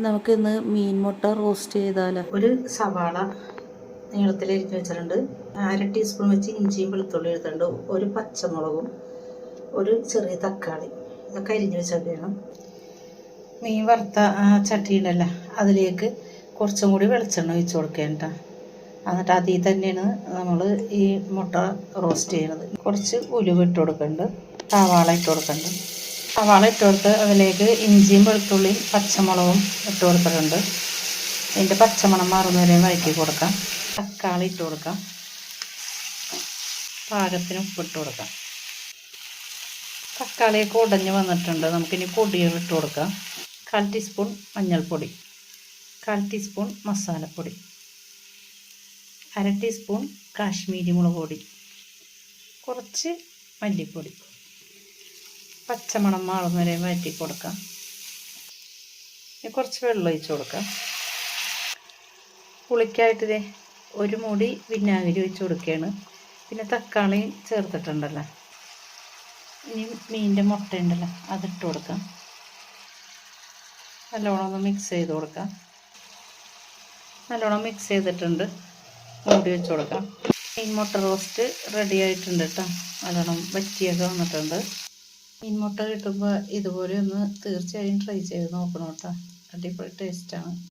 നമുക്കിന്ന് മീൻ മുട്ട റോസ്റ്റ് ചെയ്താലോ. ഒരു സവാള നീളത്തിൽ അരിഞ്ഞ് വെച്ചിട്ടുണ്ട്. 1/2 ടീസ്പൂൺ വെച്ച് ഇഞ്ചിയും വെളുത്തുള്ളി എടുത്തിട്ടുണ്ട്. ഒരു പച്ചമുളകും ഒരു ചെറിയ തക്കാളി ഇതൊക്കെ അരിഞ്ഞ് വെച്ചൊക്കെയാണ്. മീൻ വറുത്ത ചട്ടിയുണ്ടല്ല, അതിലേക്ക് കുറച്ചും കൂടി വെളിച്ചെണ്ണ ഒഴിച്ച് കൊടുക്കേണ്ട. എന്നിട്ട് അതിൽ തന്നെയാണ് നമ്മൾ ഈ മുട്ട റോസ്റ്റ് ചെയ്യുന്നത്. കുറച്ച് ഉലുവ ഇട്ട് കൊടുക്കുന്നുണ്ട്, സവാള ഇട്ട് കൊടുക്കുന്നുണ്ട്. സവാള ഇട്ട് കൊടുത്ത് അതിലേക്ക് ഇഞ്ചിയും വെളുത്തുള്ളിയും പച്ചമുളകും ഇട്ട് കൊടുത്തിട്ടുണ്ട്. അതിൻ്റെ പച്ചമണം മാറുന്നവരെ വഴറ്റി കൊടുക്കാം. തക്കാളി ഇട്ട് കൊടുക്കാം. പാകത്തിന് ഉപ്പിട്ട് കൊടുക്കാം. തക്കാളിയൊക്കെ ഉടഞ്ഞ് വന്നിട്ടുണ്ട്. നമുക്കിനി പൊടികൾ ഇട്ട് കൊടുക്കാം. 1/4 ടീസ്പൂൺ മഞ്ഞൾപ്പൊടി, 1/4 ടീസ്പൂൺ മസാലപ്പൊടി, 1/2 ടീസ്പൂൺ കാശ്മീരി മുളക് പൊടി, കുറച്ച് മല്ലിപ്പൊടി. പച്ചമണം മാറുന്നവരെ വഴറ്റി കൊടുക്കാം. കുറച്ച് വെള്ളം ഒഴിച്ച് കൊടുക്കാം. പുളിക്കായിട്ട് ഒരു മൂടി വിനാഗിരി ഒഴിച്ച് കൊടുക്കുകയാണ്. പിന്നെ തക്കാളി ചേർത്തിട്ടുണ്ടല്ലോ. ഇനി മീനിൻ്റെ മുട്ട ഉണ്ടല്ലോ, അതിട്ട് കൊടുക്കാം. നല്ലോണം ഒന്ന് മിക്സ് ചെയ്ത് കൊടുക്കാം. നല്ലോണം മിക്സ് ചെയ്തിട്ടുണ്ട്. മൂടി വെച്ച് കൊടുക്കാം. മീൻ മുട്ട റോസ്റ്റ് റെഡി ആയിട്ടുണ്ട് കേട്ടോ. നല്ലോണം വറ്റിയൊക്കെ വന്നിട്ടുണ്ട്. മീൻ മുട്ട കിട്ടുമ്പോൾ ഇതുപോലെ ഒന്ന് തീർച്ചയായും ട്രൈ ചെയ്ത് നോക്കണം കേട്ടോ. അടിപൊളി ടേസ്റ്റാണ്.